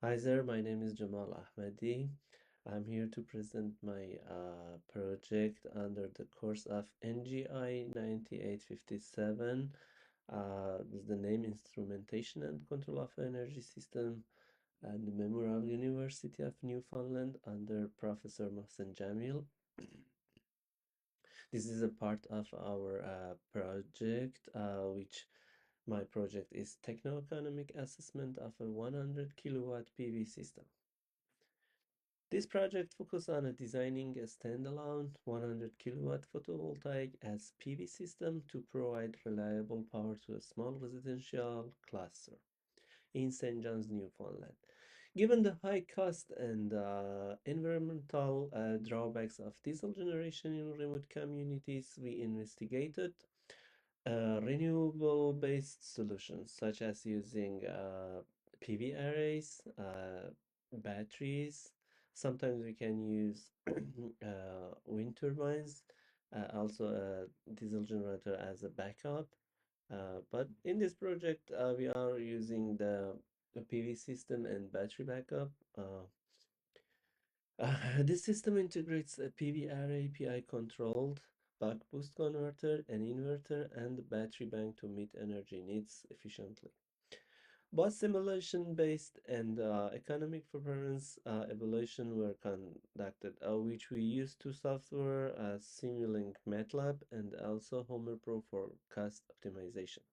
Hi there, my name is Jamal Ahmadi. I'm here to present my project under the course of NGI 9857. This is the name Instrumentation and Control of Energy System and the Memorial University of Newfoundland under Professor Mohsen Jamil. This is a part of our project, which my project is techno-economic assessment of a 100 kilowatt PV system. This project focuses on designing a standalone 100 kilowatt photovoltaic as PV system to provide reliable power to a small residential cluster in St. John's, Newfoundland. Given the high cost and environmental drawbacks of diesel generation in remote communities, we investigated renewable-based solutions such as using PV arrays, batteries. Sometimes we can use wind turbines, also a diesel generator as a backup. But in this project, we are using the PV system and battery backup. This system integrates a PV array API controlled buck boost converter, an inverter, and a battery bank to meet energy needs efficiently. Both simulation-based and economic performance evaluation were conducted, which we used two software, Simulink MATLAB and also Homer Pro for cost optimization.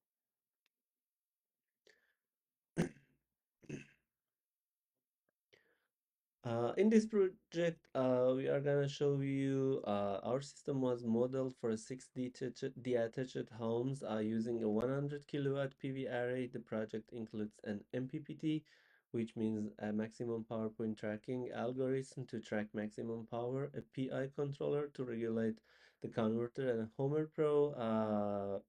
In this project, we are gonna show you our system was modeled for six detached homes using a 100 kilowatt PV array. The project includes an MPPT, which means a maximum power point tracking algorithm to track maximum power, a PI controller to regulate the converter, and a Homer Pro,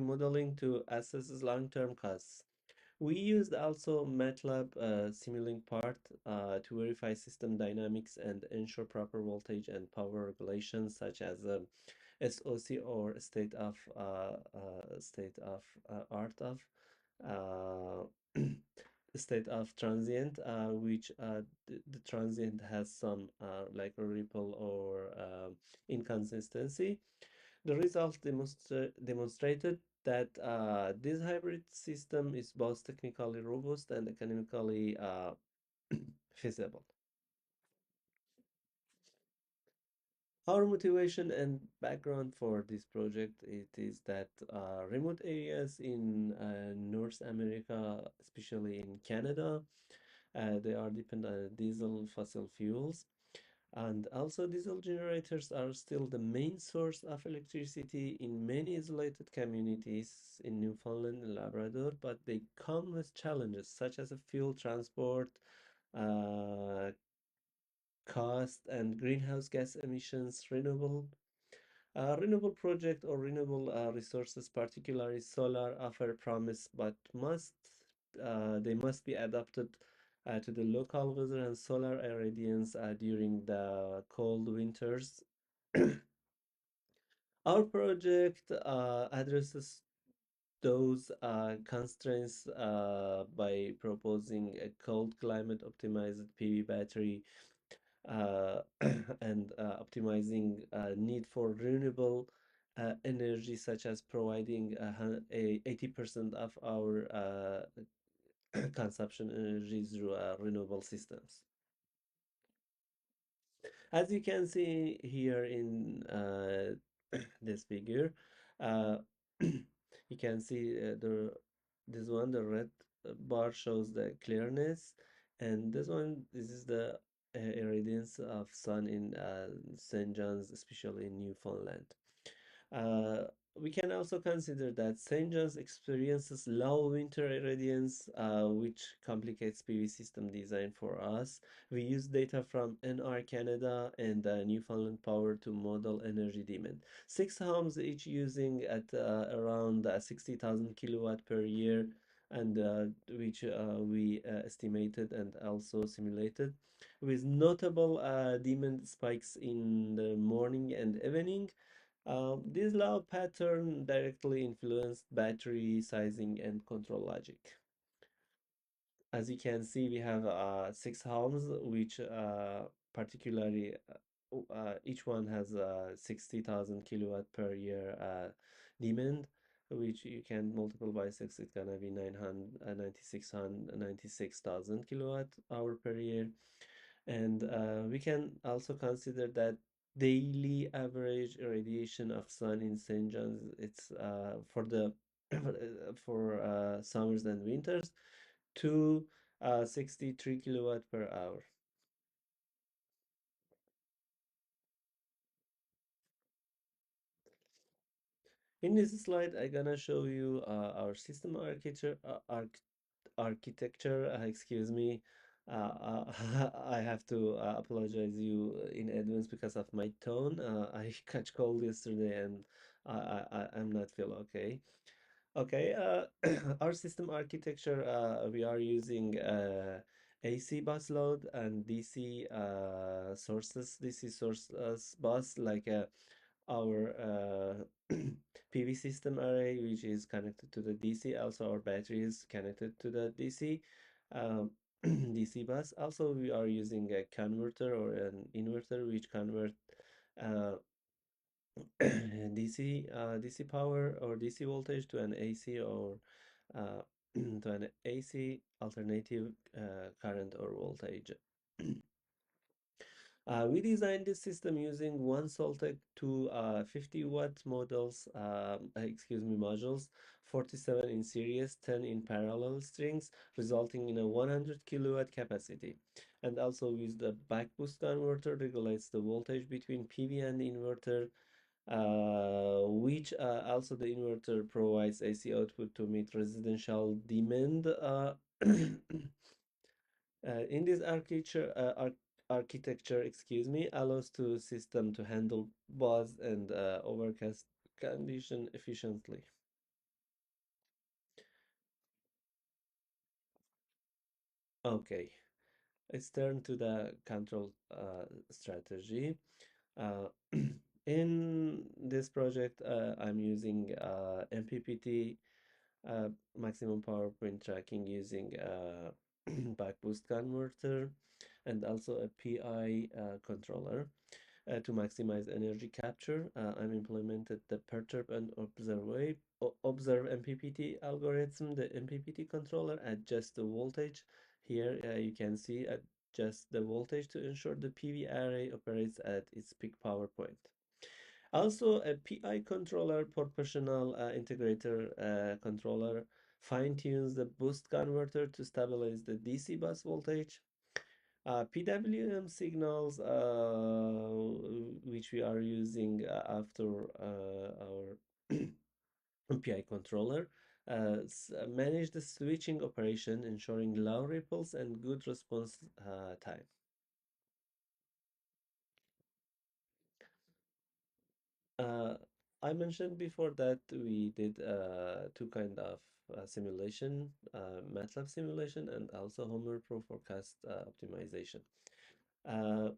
modeling to assess long-term costs. We used also MATLAB Simulink part to verify system dynamics and ensure proper voltage and power regulations such as SOC or art of uh, state of transient, which the transient has some like a ripple or inconsistency. The results demonstrated that this hybrid system is both technically robust and economically feasible. Our motivation and background for this project it is that remote areas in North America, especially in Canada, they are dependent on diesel fossil fuels. And also, diesel generators are still the main source of electricity in many isolated communities in Newfoundland and Labrador, but they come with challenges such as a fuel transport, uh, cost, and greenhouse gas emissions. Renewable project or renewable resources, particularly solar, offer promise, but they must be adapted to the local weather and solar irradiance during the cold winters. Our project addresses those constraints by proposing a cold climate optimized PV battery and optimizing need for renewable energy, such as providing 80% of our consumption energy through renewable systems. As you can see here in this figure, uh, you can see the red bar shows the clearness, and this is the irradiance of sun in St. John's, especially in Newfoundland. Uh, we can also consider that St. John's experiences low winter irradiance, which complicates PV system design for us. We use data from NR Canada and Newfoundland Power to model energy demand. Six homes each using at around 60,000 kilowatt per year, and which we estimated and also simulated, with notable demand spikes in the morning and evening. This law pattern directly influenced battery sizing and control logic. as you can see, we have six homes, which particularly each one has 60,000 kilowatt per year demand, which you can multiply by six. It's gonna be 996,000 kilowatt hour per year. And we can also consider that daily average irradiation of sun in St. John's, it's for the for summers and winters, to 63 kilowatt per hour. In this slide, I'm gonna show you our system architecture. Excuse me. I have to apologize you in advance because of my tone. I catch cold yesterday and I'm not feel okay. Okay, our system architecture, we are using AC bus load and DC sources, DC source bus, like our PV system array, which is connected to the DC. Also, our battery is connected to the DC DC bus. Also, we are using a converter or an inverter, which convert uh, DC power or DC voltage to an AC or uh, to an AC alternative current or voltage. We designed this system using one Soltec to 50 watt models, excuse me, modules, 47 in series, 10 in parallel strings, resulting in a 100 kilowatt capacity. And also with the back boost converter regulates the voltage between PV and inverter, which also the inverter provides AC output to meet residential demand. In this architecture, excuse me, allows the system to handle buzz and overcast condition efficiently. Okay, let's turn to the control strategy. Uh, in this project, I'm using MPPT, maximum power point tracking, using back boost converter, and also a PI controller. To maximize energy capture, I'm implemented the Perturb and Observe MPPT algorithm. The MPPT controller adjusts the voltage. Here you can see adjust the voltage to ensure the PV array operates at its peak power point. Also, a PI controller, proportional integrator controller, fine-tunes the boost converter to stabilize the DC bus voltage. PWM signals, which we are using after our PI controller, manage the switching operation, ensuring low ripples and good response time. Uh, I mentioned before that we did two kind of simulation, MATLAB simulation and also Homer Pro forecast optimization. Uh,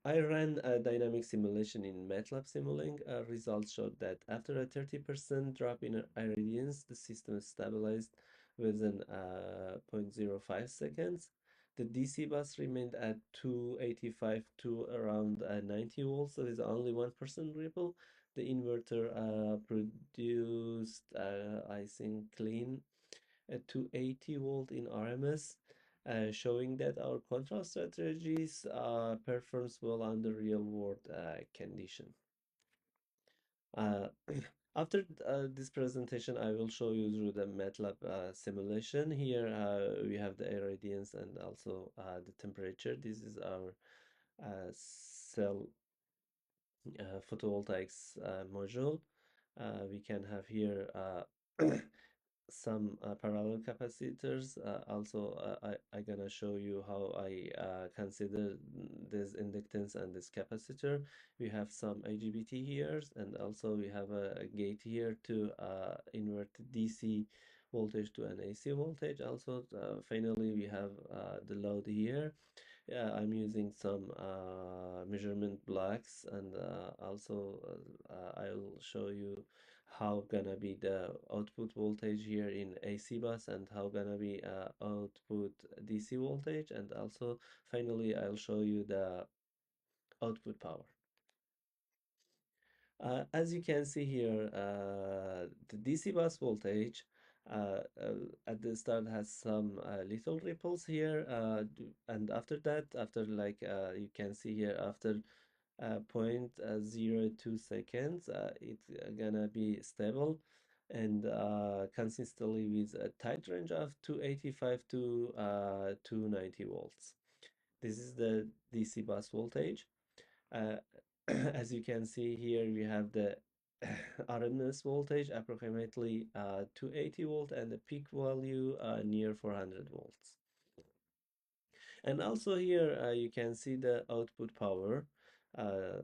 I ran a dynamic simulation in MATLAB Simulink. Results showed that after a 30% drop in irradiance, the system stabilized within 0.05 seconds. The DC bus remained at 285 to around 90 volts, so it's only 1% ripple. The inverter produced, I think, clean at 280 volt in RMS, showing that our control strategies performs well under real world condition. Uh, after this presentation, I will show you through the MATLAB simulation. Here we have the irradiance and also the temperature. This is our cell photovoltaics module. We can have here some parallel capacitors. Also, I gonna show you how I consider this inductance and this capacitor. We have some IGBT here, and also we have a gate here to invert DC voltage to an AC voltage. Also, finally, we have the load here. I'm using some measurement blocks, and also I'll show you how gonna be the output voltage here in AC bus and how gonna be output DC voltage, and also finally I'll show you the output power. As you can see here, the DC bus voltage at the start has some little ripples here, and after that, after like you can see here, after 0.02 seconds, it's gonna be stable and consistently with a tight range of 285 to 290 volts. This is the DC bus voltage. Uh, as you can see here, we have the RMS voltage approximately 280 volt and the peak value near 400 volts. And also here you can see the output power. Uh,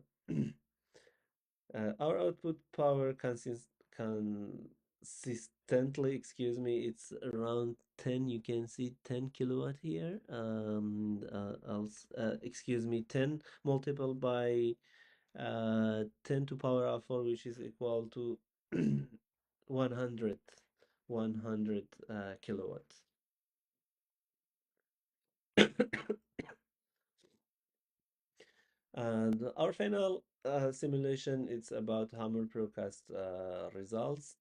our output power consistently, excuse me, it's around 10. You can see 10 kilowatt here. Excuse me, 10 multiplied by 10 to power of 4, which is equal to 100 kilowatts. And our final simulation, it's about Hammer Procast results.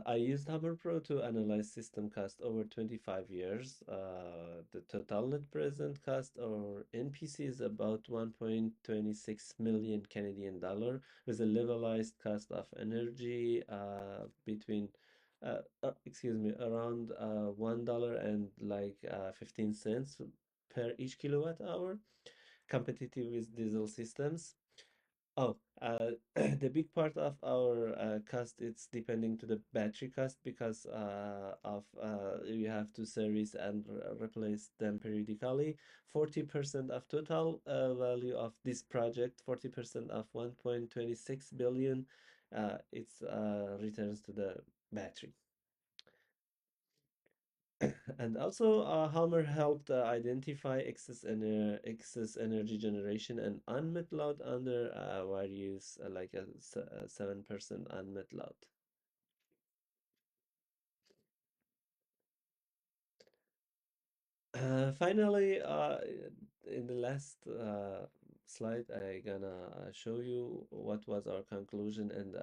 I used Hammer Pro to analyze system cost over 25 years. The total net present cost or NPC is about 1.26 million Canadian dollar with a levelized cost of energy between excuse me, around $1 and like 15 cents per each kilowatt hour, competitive with diesel systems. Oh, the big part of our cost, it's depending to the battery cost because of you have to service and replace them periodically. 40% of total value of this project, 40% of 1.26 billion, it's returns to the battery. And also, Hammer helped identify excess energy generation and unmet load under various like a 7% unmet load. Finally, in the last slide, I gonna show you what was our conclusion and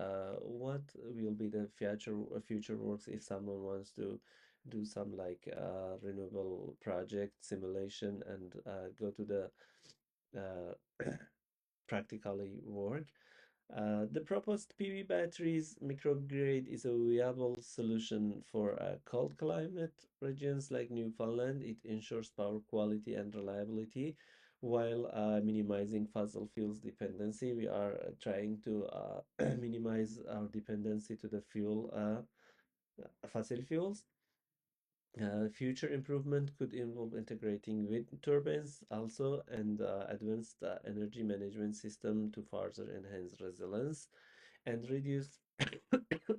what will be the future works if someone wants to do some like renewable project simulation and go to the practically work. The proposed PV batteries microgrid is a viable solution for cold climate regions like Newfoundland. It ensures power quality and reliability while minimizing fossil fuels dependency. We are trying to minimize our dependency to the fossil fuels. Future improvement could involve integrating wind turbines also and advanced energy management system to further enhance resilience and reduce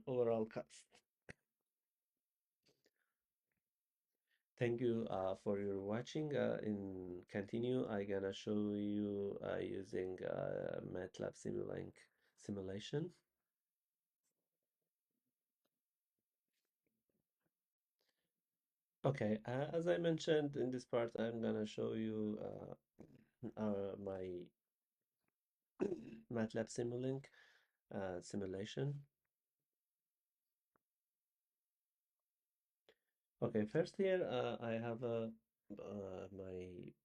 overall cost. Thank you for your watching. In continue, I gonna show you using MATLAB Simulink simulation. Okay, as I mentioned in this part, I'm gonna show you my MATLAB Simulink simulation. Okay, first here I have my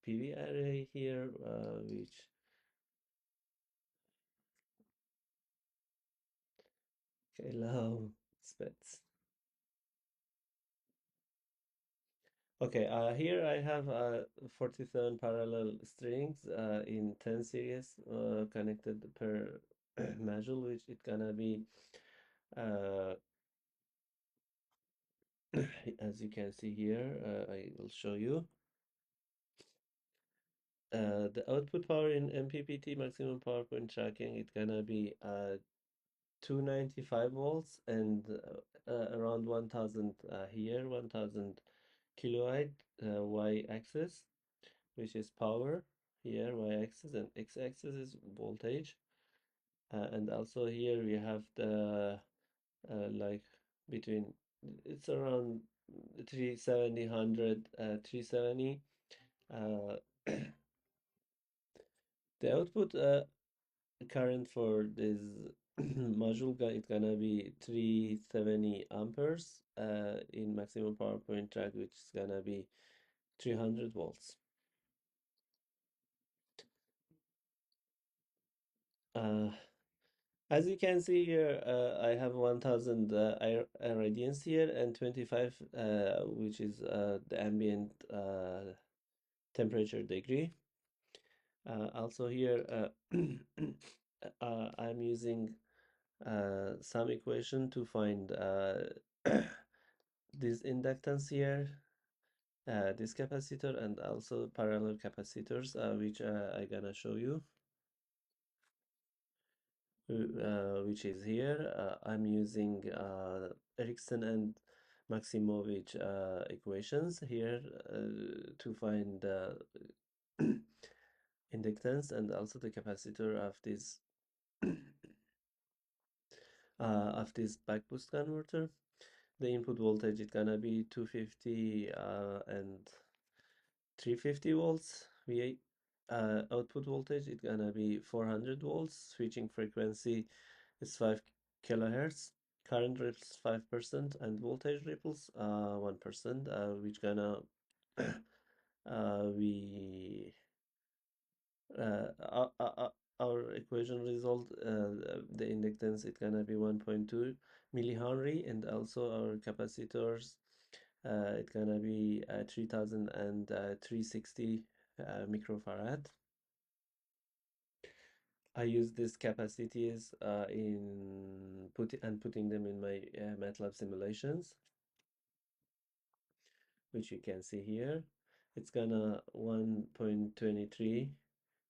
PV array here, which allow spits. Okay, here I have 47 parallel strings in 10 series connected per module, which it gonna be uh, as you can see here. I will show you. The output power in MPPT maximum power point tracking, it's gonna be 295 volts and around 1000 here, 1000 kilowatt y-axis, which is power here, y-axis, and x-axis is voltage. And also here we have the like between it's around 370 100 370 uh, the output current for this module it's gonna be 370 amperes in maximum power point track, which is gonna be 300 volts. uh, as you can see here, I have 1000 irradiance here and 25 which is the ambient temperature degree. Also here, I'm using some equation to find this inductance here, this capacitor, and also parallel capacitors, which I gonna show you, which is here. I'm using Ericsson and Maximovich equations here to find the inductance and also the capacitor of this back boost converter. The input voltage is gonna be 250 and 350 volts. VA output voltage is gonna be 400 volts. Switching frequency is 5 kilohertz. Current ripples 5% and voltage ripples 1%. Which gonna we our equation result, the inductance is gonna be 1.2 millihenry, and also our capacitors it's gonna be 3000 and 360 microfarad. I use these capacities in putting them in my MATLAB simulations, which you can see here. It's gonna 1.23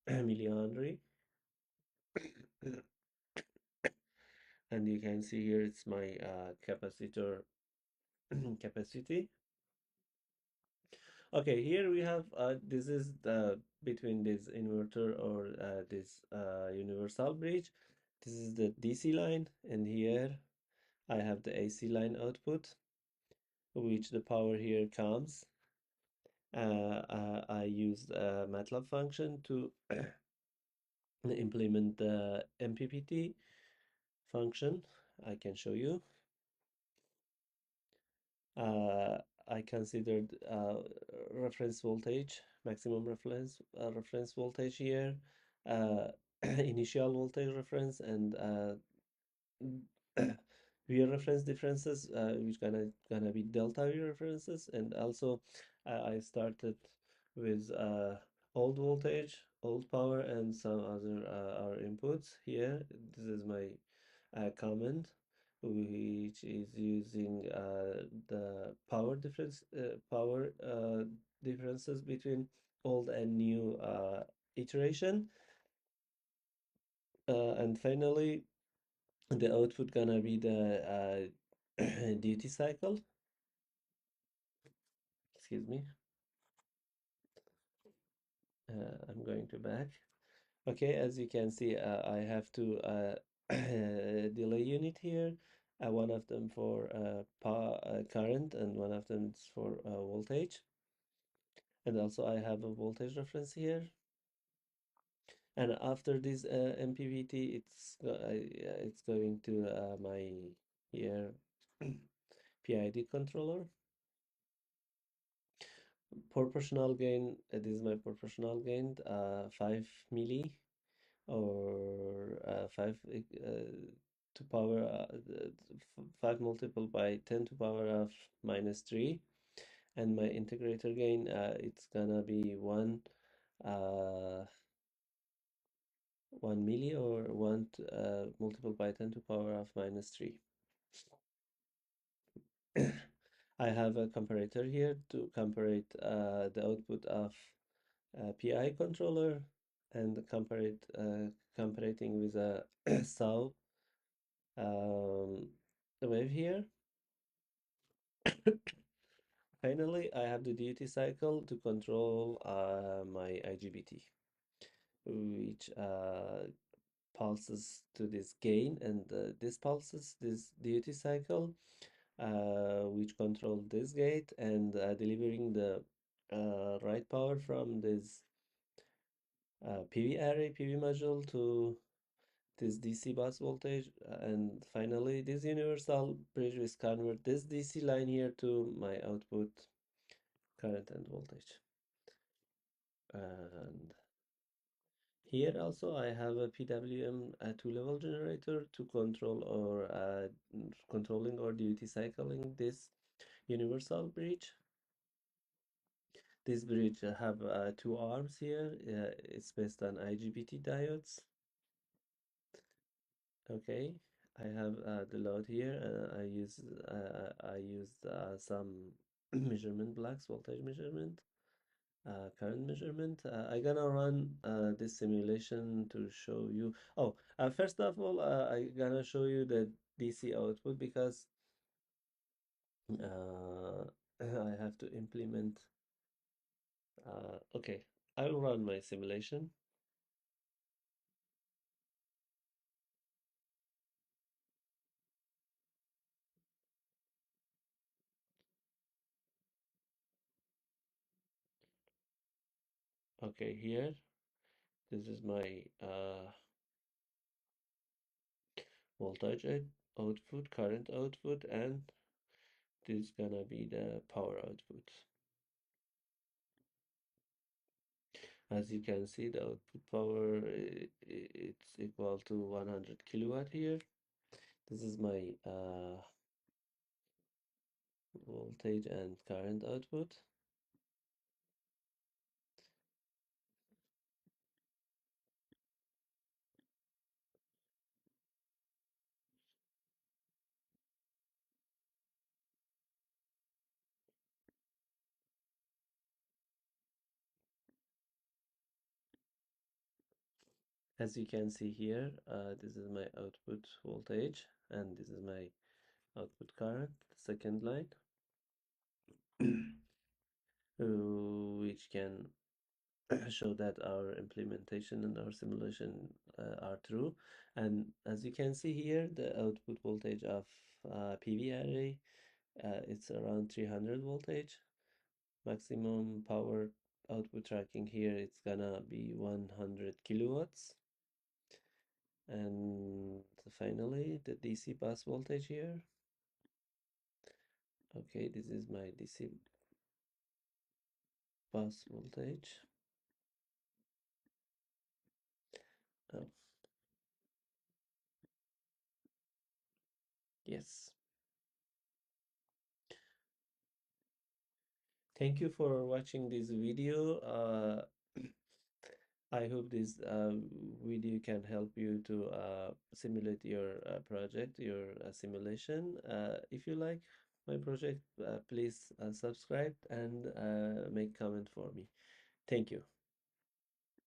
millihenry. And you can see here it's my capacitor capacity. Okay, here we have this is the between this inverter or this universal bridge. This is the DC line, and here I have the AC line output, which the power here comes. I used a MATLAB function to implement the MPPT function. I can show you. uh, I considered reference voltage, maximum reference voltage here, uh, initial voltage reference, and V reference differences, which gonna be delta V references, and also I started with old voltage, old power, and some other our inputs here. This is my comment, which is using the power differences between old and new iteration, and finally the output gonna be the duty cycle. Excuse me. I'm going to back. Okay, as you can see, I have two delay unit here. One of them for power current, and one of them is for voltage. And also I have a voltage reference here. And after this MPPT, it's going to my here PID controller. Proportional gain, this is my proportional gain, 5 milli, or 5 to power 5 multiple by 10 to power of -3, and my integrator gain it's gonna be 1 milli, or 1 multiple by 10 to power of -3. I have a comparator here to compare the output of PI controller and comparating with a SAW wave here. Finally, I have the duty cycle to control my IGBT, which pulses to this gain, and this pulses this duty cycle, which control this gate and delivering the right power from this PV array, PV module to this DC bus voltage, and finally this universal bridge will convert this DC line here to my output current and voltage. And here also I have a PWM two-level generator to control or controlling or duty cycling this universal bridge. This bridge have two arms here. It's based on IGBT diodes. Okay, I have the load here, and I used some measurement blocks, voltage measurement, current measurement. I gonna run this simulation to show you. Oh, first of all, I gonna show you the DC output because I have to implement. Okay, I'll run my simulation. Okay, here, this is my voltage output, current output, and this is gonna be the power output. As you can see, the output power it's equal to 100 kilowatt here. This is my voltage and current output. As you can see here, this is my output voltage and this is my output current, second line, which can show that our implementation and our simulation are true. And as you can see here, the output voltage of PV array, it's around 300 voltage. Maximum power output tracking here, it's gonna be 100 kilowatts. And finally, the DC bus voltage here. Okay, this is my DC bus voltage. Oh, yes. Thank you for watching this video. I hope this video can help you to simulate your project, your simulation. If you like my project, please subscribe and make comment for me. Thank you.